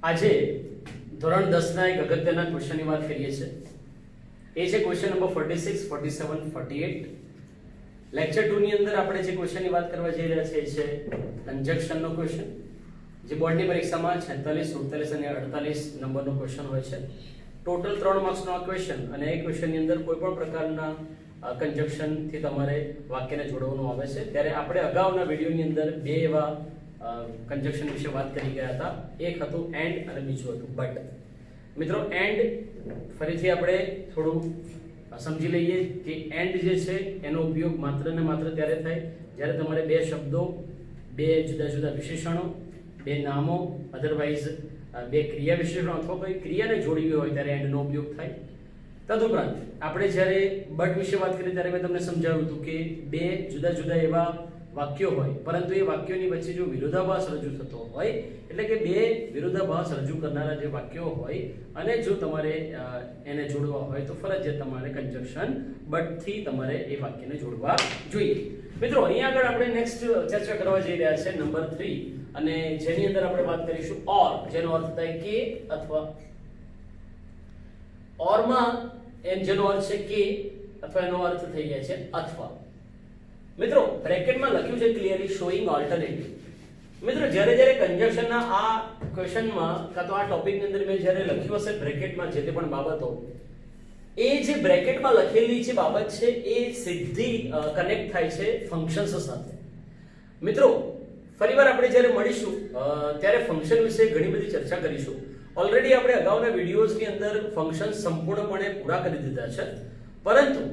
આજે ધોરણ 10 ના એક અગત્યના ક્વેશ્ચનની વાત કરીએ છીએ. એ છે ક્વેશ્ચન નંબર 46, 47, 48. લેક્ચર 2 ની અંદર આપણે જે ક્વેશ્ચનની વાત કરવા જઈ રહ્યા છીએ એ છે કંજક્શનનો ક્વેશ્ચન, જે બોર્ડની પરીક્ષામાં 46, 47 અને 48 નંબરનો ક્વેશ્ચન હોય છે. ટોટલ 3 માર્ક્સનો આ ક્વેશ્ચન, અને એ ક્વેશ્ચનની અંદર કોઈ પણ પ્રકારના કંજક્શન થી તમારે વાક્યને જોડવાનું આવે છે. ત્યારે આપણે અગાઉના વિડિયોની અંદર બે એવા કંજક્શન વિશે વાત કરી ગયા હતા. એક હતું એન્ડ અને બીજું હતું બટ. મિત્રો એન્ડ ફરીથી આપણે થોડું સમજી લઈએ કે એન્ડ જે છે એનો ઉપયોગ માત્ર ને માત્ર ત્યારે થાય જ્યારે તમારે બે શબ્દો, બે જુદા જુદા વિશેષણો, બે નામો, અધરવાઇઝ બે ક્રિયા વિશેષણો અથવા કોઈ ક્રિયાને જોડવી હોય ત્યારે એન્ડનો ઉપયોગ થાય. તદુપરાંત આપણે જ્યારે બટ વિશે વાત કરી ત્યારે મેં તમને સમજાવ્યું હતું કે બે જુદા જુદા એવા વાક્યો હોય, પરંતુ એ વાક્યોની વચ્ચે જો વિરોધાભાસ રજૂ થતો હોય, એટલે કે બે વિરોધાભાસ રજૂ કરનારા જે વાક્યો હોય અને જો તમારે એને જોડવા હોય તો ફરજિયાત તમારે કંજક્શન બટ થી તમારે એ વાક્યને જોડવા જોઈએ. મિત્રો અહીંયા આગળ આપણે નેક્સ્ટ ચર્ચા કરવા જઈ રહ્યા છે નંબર 3, અને જેની અંદર આપણે વાત કરીશું ઓર, જેનો અર્થ થાય કે અથવા. ઓરમાં જેનો અર્થ છે કે અથવા એનો અર્થ થઈ જાય છે અથવા. મિત્રો બ્રેકેટમાં લખ્યું છે ક્લિયરલી શોઈંગ ઓલ્ટરનેટિવ. મિત્રો જ્યારે કંજક્શનના આ ક્વેશ્ચનમાં કાં તો આ ટોપિકની અંદર મેં જ્યારે લખ્યું હશે બ્રેકેટમાં જે તે પણ બાબતો, એ જે બ્રેકેટમાં લખેલી જે બાબત છે એ સીધી કનેક્ટ થાય છે ફંક્શન્સ સાથે. મિત્રો ફરીવાર આપણે જ્યારે મળીશું ત્યારે ફંક્શન વિશે ઘણી બધી ચર્ચા કરીશું. ઓલરેડી આપણે અગાઉના વિડિયોઝની અંદર ફંક્શન સંપૂર્ણપણે પૂરા કરી દીધા છે, પરંતુ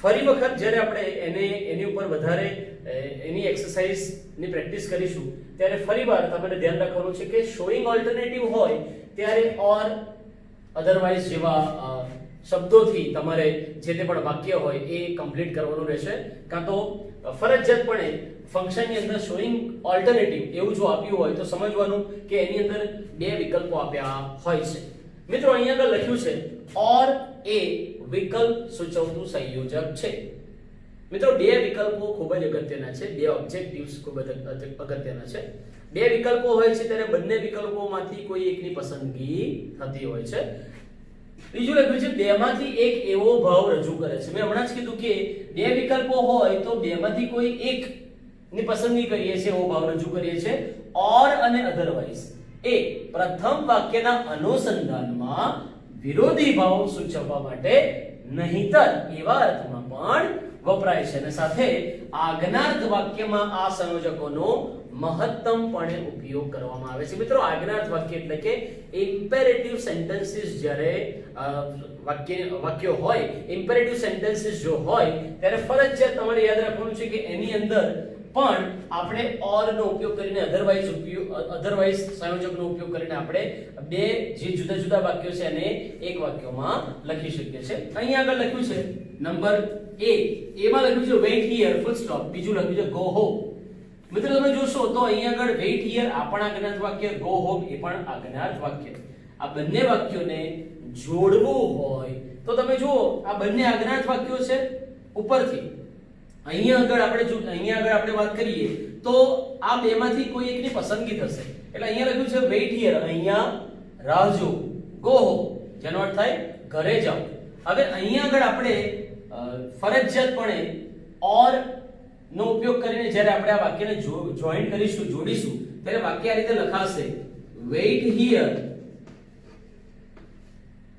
ફરી વખત જ્યારે આપણે એની ઉપર વધારે એની એક્સરસાઇઝની પ્રેક્ટિસ કરીશું ત્યારે ફરીવાર તમારે ધ્યાન રાખવાનું છે કે શોઈંગ ઓલ્ટરનેટિવ હોય ત્યારે ઓર, અધરવાઇઝ જેવા શબ્દોથી તમારે જે તે પણ વાક્ય હોય એ કમ્પ્લીટ કરવાનું રહેશે. કાં તો ફરજિયાતપણે ફંક્શનની અંદર શોઈંગ ઓલ્ટરનેટિવ એવું જો આપ્યું હોય તો સમજવાનું કે એની અંદર બે વિકલ્પો આપ્યા હોય છે. મિત્રો અહીંયા આગળ લખ્યું છે ઓર એ વિકલ્પ સૂચવતું સંયોજક છે. મિત્રો બે વિકલ્પો ખૂબ જ અગત્યના છે, બે ઓબ્જેક્ટિવ્સ ખૂબ જ અગત્યના છે. બે વિકલ્પો હોય છે ત્યારે બંને વિકલ્પોમાંથી કોઈ એકની પસંદગી થતી હોય છે. બીજું લખ્યું છે બેમાંથી એક એવો ભાવ રજૂ કરે છે. મેં હમણાં જ કીધું કે બે વિકલ્પો હોય તો બેમાંથી કોઈ એક ની પસંદગી કરીએ છીએ, એવો ભાવ રજૂ કરીએ છીએ. ઓર અને અધરવાઇઝ એ પ્રથમ વાક્યના અનુસંધાનમાં વિરોધી ભાવ સૂચવવા માટે નહીંતર એવા અર્થમાં પણ વપરાય છે. અને સાથે આજ્ઞાર્થ વાક્યમાં આ સંયોજકોનો મહત્તમપણે ઉપયોગ કરવામાં આવે છે. મિત્રો આજ્ઞાર્થ વાક્ય એટલે કે ઇમ્પેરેટિવ સેન્ટેન્સીસ જ્યારે વાક્યો હોય, ઇમ્પેરેટિવ સેન્ટેન્સીસ જો હોય ત્યારે ફરજિયાત તમારે યાદ રાખવાનું છે કે એની અંદર પણ આપણે ઓર નો ઉપયોગ કરીને અધરવાઇઝ સંયોજકનો ઉપયોગ કરીને આપણે બે જે જુદા જુદા વાક્યો છે એને એક વાક્યમાં લખી શકીએ છીએ. અહીંયા આગળ લખ્યું છે નંબર A, એમાં લખ્યું છે વેઇટ હિયર ફુલ સ્ટોપ, બીજું લખ્યું છે ગો હોમ. મિત્રો તમે જોશો તો અહીંયા આગળ વેઇટ હિયર આ પણ આજ્ઞાર્થ વાક્ય, ગો હોમ એ પણ આજ્ઞાર્થ વાક્ય. આ બંને વાક્યોને જોડવું હોય તો તમે જુઓ આ બંને આજ્ઞાર્થ વાક્યો છે ઉપરથી. અહીંયા આગળ આપણે વાત કરીએ તો આ બેમાંથી કોઈ એકની પસંદગી થશે. એટલે અહીંયા લખ્યું છે વેઇટ હિયર, અહીંયા રાહ જો, ગો હોમ જેનો અર્થ થાય ઘરે જાઓ. હવે અહીંયા આગળ આપણે ફરજિયાતપણે ઓર નો ઉપયોગ કરીને જ્યારે આપણે આ વાક્યને જોઈન કરીશું, જોડીશું, ત્યારે વાક્ય આ રીતે લખાશે વેઇટ હિયર,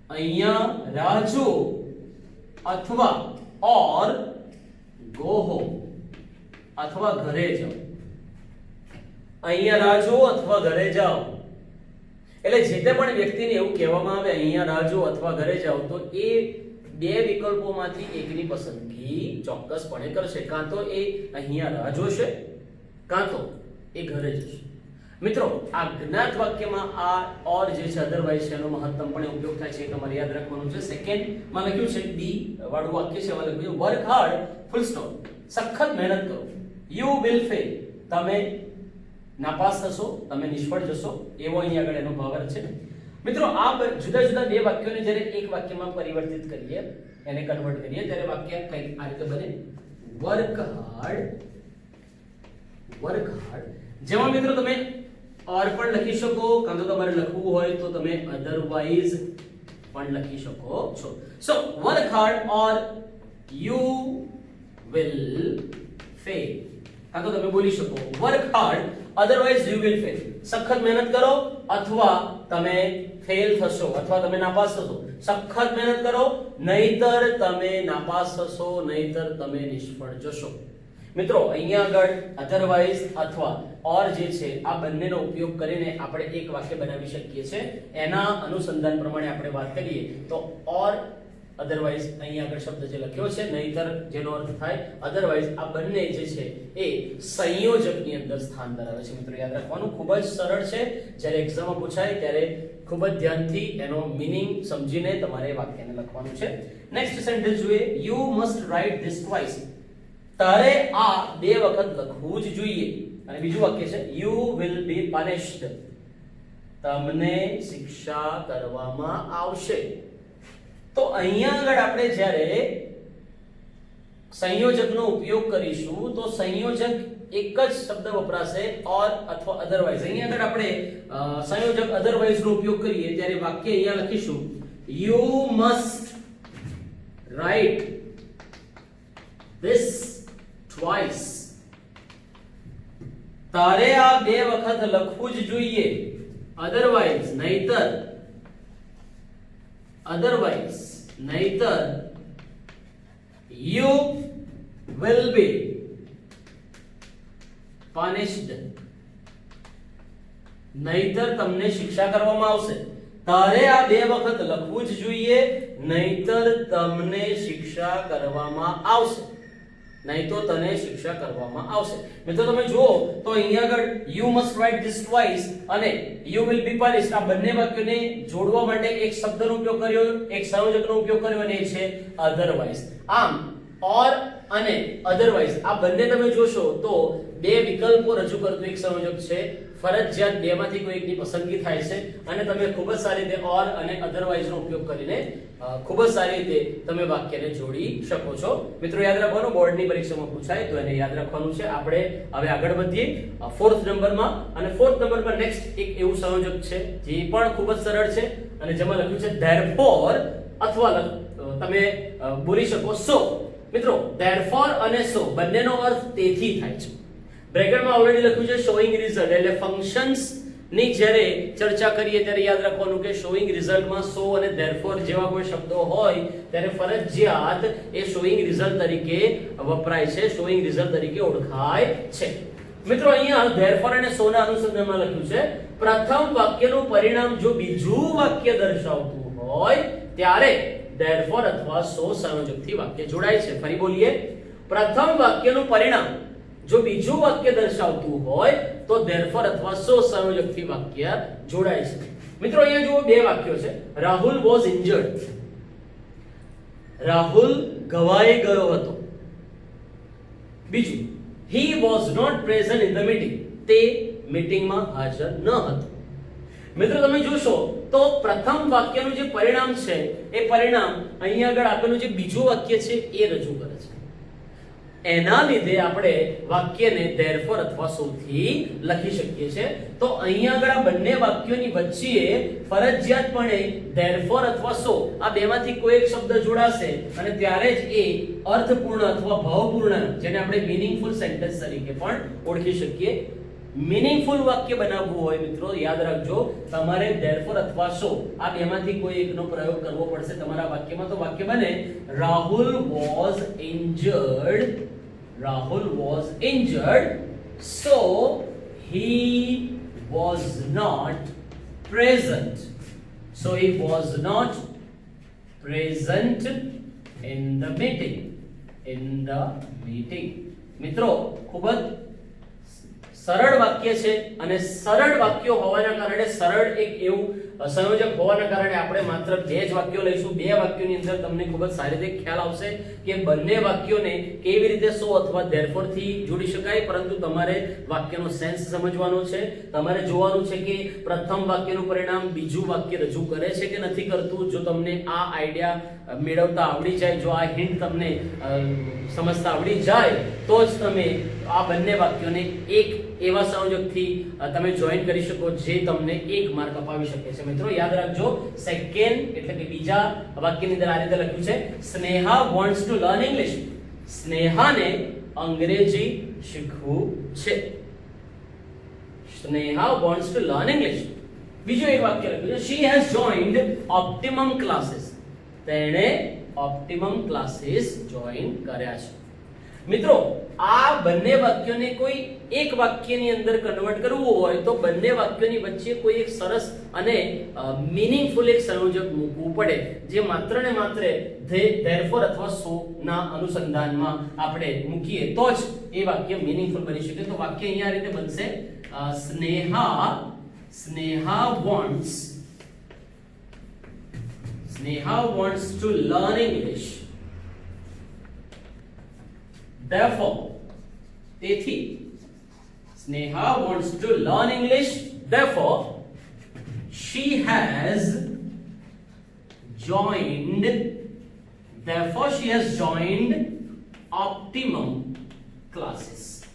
અહીંયા રાહ જો, અથવા ઓર ગો હોમ અથવા ઘરે જાઓ. અહીંયા રાહ જો અથવા ઘરે જાઓ એટલે જે તે પણ વ્યક્તિને એવું કહેવામાં આવે અહીંયા રાહ જો અથવા ઘરે જાઓ તો એ બે વિકલ્પોમાંથી એકની પસંદગી ચોક્કસપણે કરશે. કાં તો એ અહીંયા રાહ જોશે, કાં તો એ ઘરે જશે. મિત્રો આ જ્ઞાત વાક્યમાં આ ઓર જે છે અધરવાઇઝ છે એનો મહત્તમપણે ઉપયોગ થાય છે, તમારે યાદ રાખવાનું છે. સેકન્ડ માં લખ્યું છે બી વાળું વાક્ય છે, એમાં લખ્યું છે વર્ક હાર્ડ ફુલ સ્ટોપ, સખત મહેનત કરો. યુ વિલ ફેલ, તમે નાપાસ થશો, તમે નિષ્ફળ જશો, એવો અહીં આગળ એનો ભાવ છે. મિત્રો આ જુદા જુદા બે વાક્યોને જ્યારે એક વાક્યમાં પરિવર્તિત કરીએ, એને કન્વર્ટ કરીએ ત્યારે વાક્ય કંઈક આ રીતે બને વર્ક હાર્ડ. જેમાં મિત્રો તમે ઓર પણ લખી શકો, કાં તો તમારે લખવું હોય તો તમે અધરવાઇઝ પણ લખી શકો છો. So work hard or you will fail. કાં તો તમે બોલી શકો work hard otherwise you will fail. સખત મહેનત કરો અથવા તમે ફેલ થશો અથવા તમે નાપાસ થશો. સખત મહેનત કરો નહીતર તમે નાપાસ થશો, નહીતર તમે નિષ્ફળ જશો. મિત્રો અહીંયા આગળ અધરવાઇઝ અથવા ઓર જે છે આ બંનેનો ઉપયોગ કરીને આપણે એક વાક્ય બનાવી શકીએ છીએ. એના અનુસંધાન પ્રમાણે આપણે વાત કરીએ તો ઓર અધરવાઇઝ અહીંયા આગળ શબ્દ જે લખ્યો છે નહીતર જેનો અર્થ થાય અધરવાઇઝ, આ બંને જે છે એ સંયોજકની અંદર સ્થાન ધરાવે છે. મિત્રો યાદ રાખવાનું ખૂબ જ સરળ છે. જ્યારે એક્ઝામમાં પૂછાય ત્યારે ખૂબ જ ધ્યાનથી એનો મીનિંગ સમજીને તમારે વાક્યને લખવાનું છે. નેક્સ્ટ સેન્ટેન્સ જોઈએ. You must write this twice. તારે આ બે વખત લખવું જ જોઈએ. અને બીજું વાક્ય છે યુ વિલ બી પનિશ્ડ. તમને શિક્ષા કરવામાં આવશે. તો અહીંયા આગળ આપણે જ્યારે સંયોજકનો ઉપયોગ કરીશું તો સંયોજક એક જ શબ્દ વપરાશે ઓર અથવા અધરવાઇઝ. અહીંયા આગળ આપણે સંયોજક અધરવાઇઝ નો ઉપયોગ કરીએ ત્યારે વાક્ય અહીંયા લખીશું you must write this twice. તારે આ બે વખત લખવું જ જોઈએ. અધરવાઇઝ નહીતર you will be punished. નહીતર તમને શિક્ષા કરવામાં આવશે. તારે આ બે વખત લખવું જ જોઈએ નહીતર તમને શિક્ષા કરવામાં આવશે. નહીં તો તને શિક્ષા કરવામાં આવશે. મિત્રો તમે જુઓ તો અહીંયા આગળ you must write this twice અને you will be punished આ બંને વાક્યોને જોડવા માટે એક શબ્દનો ઉપયોગ કર્યો, એક સંયોજકનો ઉપયોગ કર્યો અને એ છે otherwise. આમ or અને otherwise આ બંને તમે જોશો તો બે વિકલ્પો રજૂ કરતું એક સંયોજક છે. ફરજિયાત બેમાંથી કોઈ એકની પસંદગી થાય છે અને તમે ખૂબ જ સારી રીતે or અને otherwise નો ઉપયોગ કરીને ખૂબ જ સારી રીતે તમે વાક્યને જોડી શકો છો. મિત્રો યાદ રાખવાનું બોર્ડની પરીક્ષામાં પૂછાય તો એને યાદ રાખવાનું છે. આપણે હવે આગળ વધીએ 4th નંબરમાં અને 4th નંબરમાં નેક્સ્ટ એક એવું સંયોજક છે જે પણ ખૂબ જ સરળ છે અને જેમાં લખ્યું છે therefore અથવા તમે બોલી શકો so. મિત્રો therefore અને so બંનેનો અર્થ તેથી થાય છે. બ્રેકેટમાં ઓલરેડી લખ્યું છે શોઈંગ રિઝલ્ટ એટલે ફંક્શન્સ ની જ્યારે ચર્ચા કરીએ ત્યારે યાદ રાખવાનું કે શોઈંગ રિઝલ્ટમાં સો અને therefore જેવા કોઈ શબ્દો હોય ત્યારે ફરજિયાત એ શોઈંગ રિઝલ્ટ તરીકે વપરાય છે, શોઈંગ રિઝલ્ટ તરીકે ઓળખાય છે. મિત્રો અહીંયા therefore અને so ના અનુસંધાનમાં લખ્યું છે પ્રથમ વાક્યનું પરિણામ જો બીજું વાક્ય દર્શાવતું હોય ત્યારે therefore અથવા so સંયોજકથી વાક્ય જોડાય છે. ફરી બોલીએ, પ્રથમ વાક્યનું પરિણામ જો બીજું વાક્ય દર્શાવતું હોય તો therefore અથવા so સંયોજકથી વાક્ય જોડાય છે. મિત્રો અહીંયા જુઓ બે વાક્યો છે. Rahul was injured. રાહુલ ઘવાઈ ગયો હતો. બીજું he was not present in the meeting. તે મીટિંગમાં હાજર ન હતો. મિત્રો તમે જોશો તો પ્રથમ વાક્યનું જે પરિણામ છે એ પરિણામ અહીંયા આગળ આપેલું જે બીજું વાક્ય છે એ રજૂ કરે છે. એના લીધે આપણે વાક્યને therefore અથવા so થી લખી શકીએ છીએ. તો અહીંયા આગળ આ બંને વાક્યોની વચ્ચે ફરજિયાતપણે therefore અથવા so આ બેમાંથી કોઈ એક શબ્દ જોડાશે અને ત્યારે જ એ અર્થપૂર્ણ અથવા ભાવપૂર્ણ જેને આપણે મીનિંગફુલ સેન્ટેન્સ તરીકે પણ ઓળખી શકીએ. મીનિંગફુલ વાક્ય બનાવવું હોય મિત્રો યાદ રાખજો તમારે therefore અથવા so આ બેમાંથી કોઈ એકનો પ્રયોગ કરવો પડશે તમારા વાક્યમાં. તો વાક્ય બને Rahul was injured so he was not present in the meeting. મિત્રો ખૂબ જ સરળ વાક્ય છે અને સરળ વાક્યો હોવાના કારણે સરળ એક એવું સંયોજક હોવાના કારણે આપણે માત્ર બે જ વાક્યો લઈશું. બે વાક્યોની અંદર તમને ખૂબ જ સારી રીતે ખ્યાલ આવશે કે બંને વાક્યોને કેવી રીતે so અથવા therefore થી જોડી શકાય. પરંતુ તમારે વાક્યનો સેન્સ સમજવાનો છે. તમારે જોવાનું છે કે પ્રથમ વાક્યનું પરિણામ બીજું વાક્ય રજૂ કરે છે કે નથી કરતું. જો તમને આ આઈડિયા મેળવતા આવડી જાય, જો આ હિન્ટ તમને સમજતા આવડી જાય તો જ તમે આ બંને વાક્યોને એક એવા સંયોજકથી તમે જોઈન કરી શકો જે તમને 1 માર્ક અપાવી શકે છે મિત્રો યાદ રાખજો સેકન્ડ એટલે કે બીજા વાક્યની અંદર આ રીતે લખ્યું છે Sneha wants to learn English સ્નેહાને અંગ્રેજી શીખવું છે Sneha wants to learn English બીજું એક વાક્ય લખ્યું છે she has joined optimum classes તેણે optimum classes જોઈન કર્યા છે મિત્રો આ બંને વાક્યોને કોઈ એક વાક્યની અંદર કન્વર્ટ કરવું હોય તો બંને વાક્યોની વચ્ચે કોઈ એક સરસ અને મીનિંગફુલ એક સંયોજક મૂકવું પડે જે માત્ર ને માત્ર therefore અથવા so ના અનુસંધાનમાં આપણે મૂકીએ તો જ એ વાક્ય મીનિંગફુલ બની શકે તો વાક્ય અહીંયા આ રીતે બનશે Sneha wants to learn English therefore તેથી Sneha wants to learn English therefore she has joined optimum classes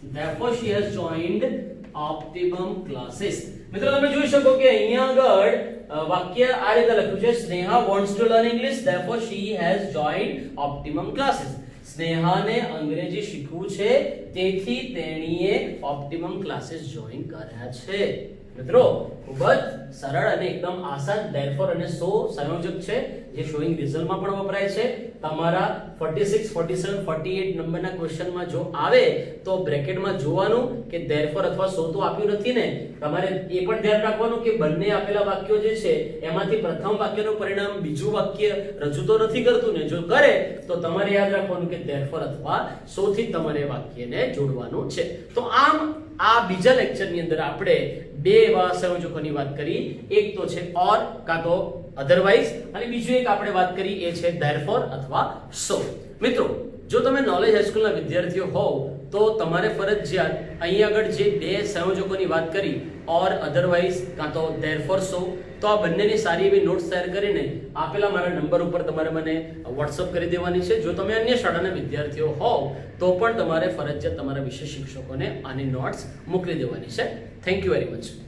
મિત્રો તમે જોઈ શકો કે અહીંયા આગળ વાક્ય આ રીતે લખ્યું છે Sneha wants to learn English therefore she has joined optimum classes સ્નેહાને અંગ્રેજી શીખવું છે તેથી તેણીએ ઓપ્ટિમમ ક્લાસીસ જોઈન કર્યા છે મિત્રો ખૂબ જ સરળ અને એકદમ આસાન therefore અને so સંયોજક છે જે શોઈંગ રિઝલ્ટમાં પણ વપરાય છે તમારા 46 47 48 નંબરના ક્વેશ્ચનમાં જો આવે તો બ્રેકેટમાં જોવાનું કે therefore અથવા so તો આપ્યું નથી ને તમારે એ પણ ધ્યાન રાખવાનું કે બંને આપેલા વાક્યો જે છે એમાંથી પ્રથમ વાક્યનું પરિણામ બીજું વાક્ય રજૂ તો નથી કરતું ને જો કરે તો તમારે યાદ રાખવાનું કે therefore અથવા so થી તમારે વાક્યને જોડવાનું છે તો આમ આ બીજા લેક્ચરની અંદર આપણે બે એવા સંયોજકોની વાત કરી એક તો છે or કાં તો otherwise અને બીજું એક આપણે વાત કરી એ છે therefore અથવા so મિત્રો જો તમે નોલેજ હાઈસ્કૂલના વિદ્યાર્થીઓ હોવ તો તમારે ફરજિયાત અહીં આગળ જે બે સંયોજકોની વાત કરી or otherwise કાં તો therefore so તો આ બંનેની સારી એવી નોટ્સ તૈયાર કરીને આપેલા મારા નંબર ઉપર તમારે મને WhatsApp કરી દેવાની છે જો તમે અન્ય શાળાના વિદ્યાર્થીઓ હોવ તો પણ તમારે ફરજિયાત તમારા વિષય શિક્ષકોને આની નોટ્સ મોકલી દેવાની છે થેન્ક યુ વેરી મચ